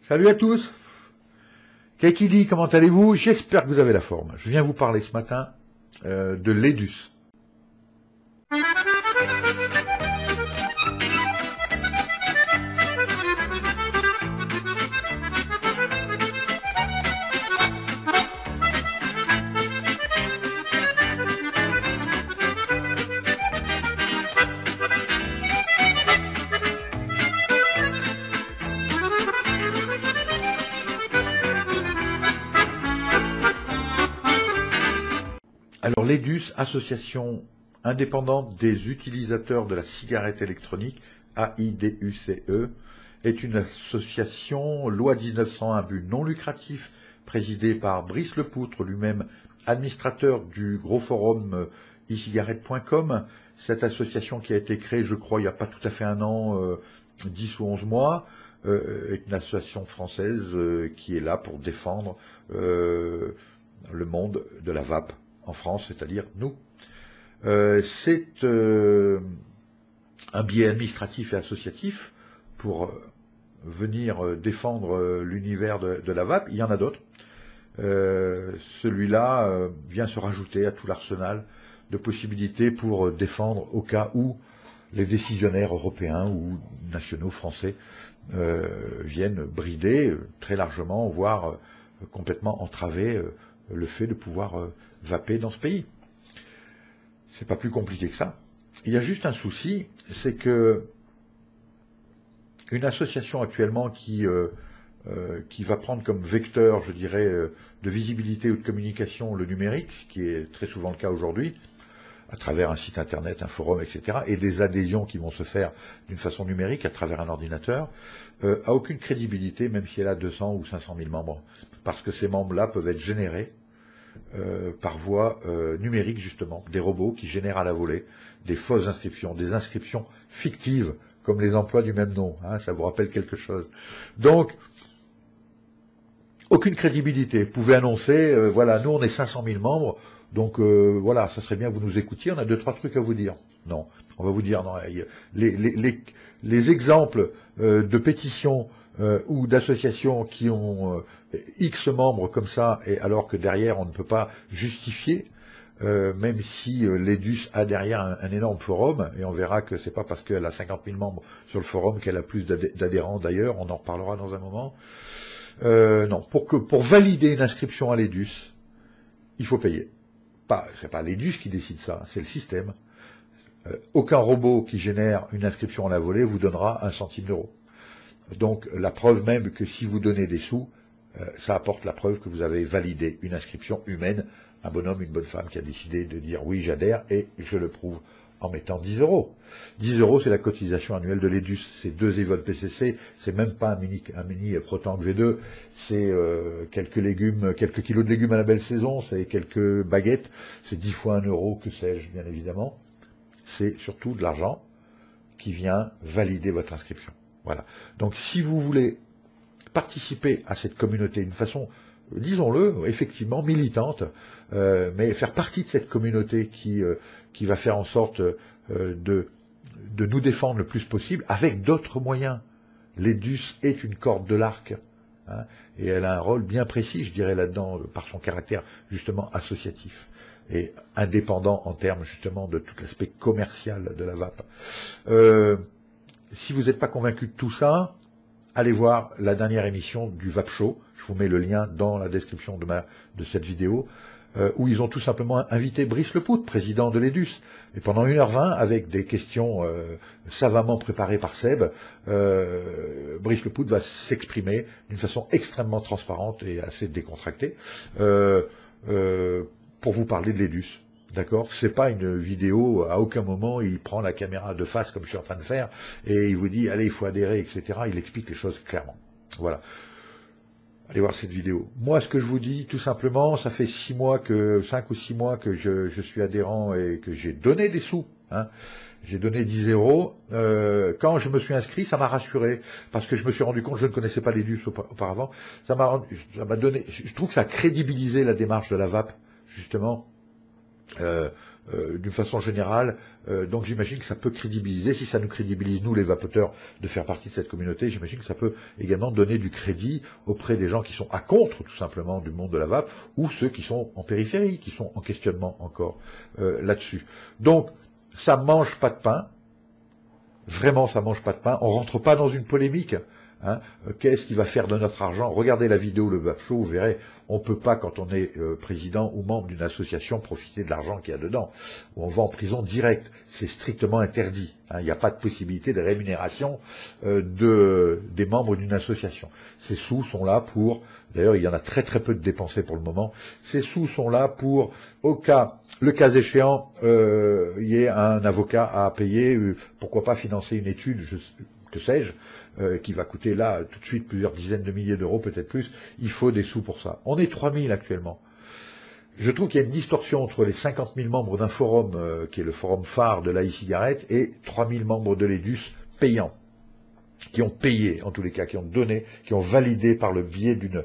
Salut à tous. Keki dit, comment allez-vous? J'espère que vous avez la forme. Je viens vous parler ce matin de l'EDUS. Alors l'EDUS, association indépendante des utilisateurs de la cigarette électronique, AIDUCE, est une association loi 1901 but non lucratif, présidée par Brice Lepoutre, lui-même administrateur du gros forum e-cigarette.com. Cette association qui a été créée, je crois, il n'y a pas tout à fait un an, 10 ou 11 mois, est une association française qui est là pour défendre le monde de la vape en France, c'est-à-dire nous. C'est un biais administratif et associatif pour venir défendre l'univers de la vape. Il y en a d'autres. Celui-là vient se rajouter à tout l'arsenal de possibilités pour défendre au cas où les décisionnaires européens ou nationaux français viennent brider très largement, voire complètement entraver le fait de pouvoir vaper dans ce pays. C'est pas plus compliqué que ça. Il y a juste un souci, c'est que une association actuellement qui va prendre comme vecteur, je dirais, de visibilité ou de communication le numérique, ce qui est très souvent le cas aujourd'hui, à travers un site internet, un forum, etc., et des adhésions qui vont se faire d'une façon numérique à travers un ordinateur, a aucune crédibilité, même si elle a 200 ou 500 000 membres, parce que ces membres-là peuvent être générés par voie numérique, justement, des robots qui génèrent à la volée des fausses inscriptions, des inscriptions fictives, comme les emplois du même nom, hein, ça vous rappelle quelque chose. Donc, aucune crédibilité. Vous pouvez annoncer, voilà, nous on est 500 000 membres, donc voilà, ça serait bien que vous nous écoutiez, on a 2-3 trucs à vous dire. Non, on va vous dire, non, les exemples de pétitions ou d'associations qui ont X membres comme ça, et alors que derrière on ne peut pas justifier, même si l'EDUS a derrière un énorme forum, et on verra que c'est pas parce qu'elle a 50 000 membres sur le forum qu'elle a plus d'adhérents d'ailleurs, on en reparlera dans un moment. Non, pour valider une inscription à l'EDUS, il faut payer. C'est pas l'EDUS qui décide ça, c'est le système. Aucun robot qui génère une inscription à la volée vous donnera 1 centime d'euro. Donc la preuve même que si vous donnez des sous, ça apporte la preuve que vous avez validé une inscription humaine, un bonhomme, une bonne femme qui a décidé de dire oui j'adhère et je le prouve en mettant 10 euros. 10 euros c'est la cotisation annuelle de l'EDUS, c'est 2 évols PCC, c'est même pas un mini Protank V2, c'est quelques légumes, quelques kilos de légumes à la belle saison, c'est quelques baguettes, c'est 10 fois 1 euro, que sais-je bien évidemment. C'est surtout de l'argent qui vient valider votre inscription. Voilà. Donc si vous voulez participer à cette communauté d'une façon, disons-le, effectivement militante, mais faire partie de cette communauté qui va faire en sorte de nous défendre le plus possible avec d'autres moyens. L'EDUS est une corde de l'arc, hein, et elle a un rôle bien précis, je dirais, là-dedans, par son caractère justement associatif et indépendant en termes justement de tout l'aspect commercial de la vape. Si vous n'êtes pas convaincu de tout ça, allez voir la dernière émission du Vape Show, je vous mets le lien dans la description de cette vidéo, où ils ont tout simplement invité Brice Lepoutre, président de l'EDUS, et pendant 1h20, avec des questions savamment préparées par Seb, Brice Lepoutre va s'exprimer d'une façon extrêmement transparente et assez décontractée, pour vous parler de l'EDUS. D'accord, c'est pas une vidéo, à aucun moment il prend la caméra de face comme je suis en train de faire et il vous dit allez il faut adhérer, etc. Il explique les choses clairement. Voilà. Allez voir cette vidéo. Moi ce que je vous dis tout simplement, ça fait 5 ou 6 mois que je suis adhérent et que j'ai donné des sous. Hein. J'ai donné 10 euros. Quand je me suis inscrit, ça m'a rassuré parce que je me suis rendu compte, je ne connaissais pas l'EDUS auparavant. Ça m'a donné, je trouve que ça a crédibilisé la démarche de la vape justement. d'une façon générale, donc j'imagine que ça peut crédibiliser, si ça nous crédibilise, nous les vapoteurs, de faire partie de cette communauté, j'imagine que ça peut également donner du crédit auprès des gens qui sont à contre, tout simplement, du monde de la vape, ou ceux qui sont en périphérie, qui sont en questionnement encore là-dessus. Donc, ça mange pas de pain, vraiment ça mange pas de pain, on rentre pas dans une polémique. Hein, qu'est-ce qui va faire de notre argent? Regardez la vidéo, le Vape Show, vous verrez, on peut pas, quand on est président ou membre d'une association, profiter de l'argent qu'il y a dedans. On va en prison direct, c'est strictement interdit. Hein, il n'y a pas de possibilité de rémunération des membres d'une association. Ces sous sont là pour, d'ailleurs il y en a très très peu de dépensés pour le moment, ces sous sont là pour, au cas, le cas échéant, il y ait un avocat à payer, pourquoi pas financer une étude, que sais-je, qui va coûter là tout de suite plusieurs dizaines de milliers d'euros, peut-être plus, il faut des sous pour ça. On est 3000 actuellement. Je trouve qu'il y a une distorsion entre les 50 000 membres d'un forum, qui est le forum phare de l'e-cigarette, et 3000 membres de l'EDUS payants, qui ont payé, en tous les cas, qui ont donné, qui ont validé par le biais d'une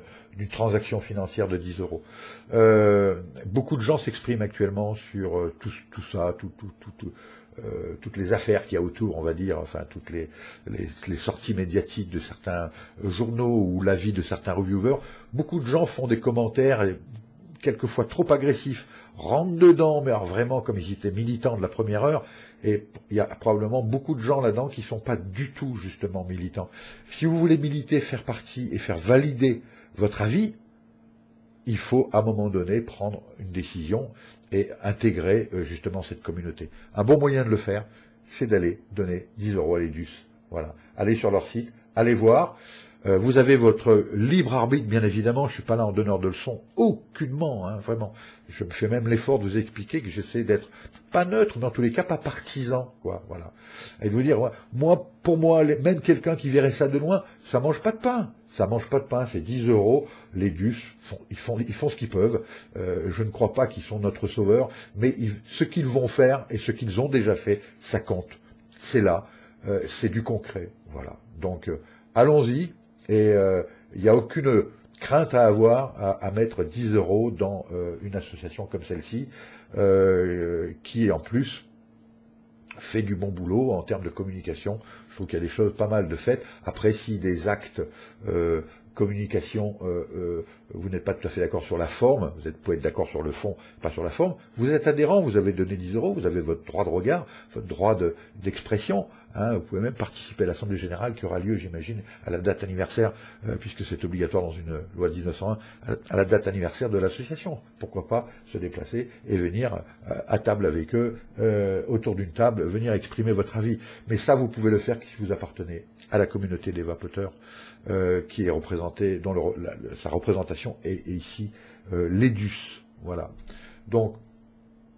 transaction financière de 10 euros. Beaucoup de gens s'expriment actuellement sur tout ça, toutes les affaires qu'il y a autour, on va dire, enfin toutes les sorties médiatiques de certains journaux ou l'avis de certains reviewers. Beaucoup de gens font des commentaires quelquefois trop agressifs, rentrent dedans, mais alors vraiment comme ils étaient militants de la première heure, et il y a probablement beaucoup de gens là-dedans qui sont pas du tout justement militants. Si vous voulez militer, faire partie et faire valider votre avis, il faut à un moment donné prendre une décision et intégrer justement cette communauté. Un bon moyen de le faire, c'est d'aller donner 10 euros à l'EDUS. Voilà. Allez sur leur site, allez voir. Vous avez votre libre arbitre, bien évidemment. Je suis pas là en donneur de leçons, aucunement, hein, vraiment. Je me fais même l'effort de vous expliquer que j'essaie d'être pas neutre, mais en tous les cas pas partisan, quoi. Voilà. Et de vous dire, moi, pour moi, même quelqu'un qui verrait ça de loin, ça mange pas de pain. Ça mange pas de pain, c'est 10 euros. Les DUS, ils font ce qu'ils peuvent. Je ne crois pas qu'ils sont notre sauveur, mais ce qu'ils vont faire et ce qu'ils ont déjà fait, ça compte. C'est là, c'est du concret. Voilà. Donc, allons-y. Et il n'y a aucune crainte à avoir à mettre 10 euros dans une association comme celle-ci, qui en plus fait du bon boulot en termes de communication. Je trouve qu'il y a des choses pas mal de faites. Après, si des actes communication, vous n'êtes pas tout à fait d'accord sur la forme, pouvez être d'accord sur le fond, pas sur la forme, vous êtes adhérent, vous avez donné 10 euros, vous avez votre droit de regard, votre droit d'expression, hein, vous pouvez même participer à l'Assemblée Générale qui aura lieu, j'imagine, à la date anniversaire, puisque c'est obligatoire dans une loi de 1901, à la date anniversaire de l'association. Pourquoi pas se déplacer et venir à table avec eux, autour d'une table, venir exprimer votre avis. Mais ça, vous pouvez le faire si vous appartenez à la communauté des vapoteurs, qui est représentée, dont sa représentation est ici l'EDUS. Voilà. Donc,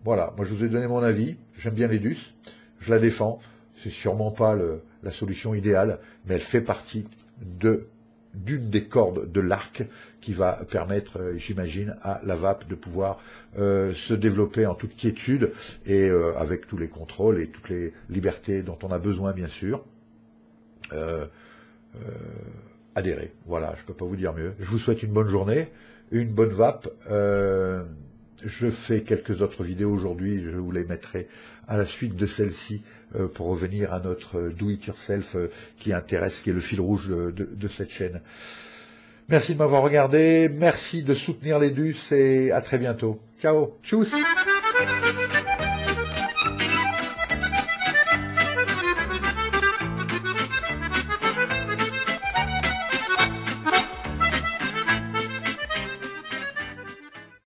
voilà, moi je vous ai donné mon avis, j'aime bien l'EDUS, je la défends, c'est sûrement pas la solution idéale, mais elle fait partie d'une des cordes de l'arc qui va permettre, j'imagine, à la vape de pouvoir se développer en toute quiétude et avec tous les contrôles et toutes les libertés dont on a besoin, bien sûr. Adhérer. Voilà, je peux pas vous dire mieux. Je vous souhaite une bonne journée, une bonne vape. Je fais quelques autres vidéos aujourd'hui, je vous les mettrai à la suite de celle-ci pour revenir à notre do-it-yourself qui intéresse, qui est le fil rouge de cette chaîne. Merci de m'avoir regardé, merci de soutenir l'EDUS et à très bientôt. Ciao, tchuss.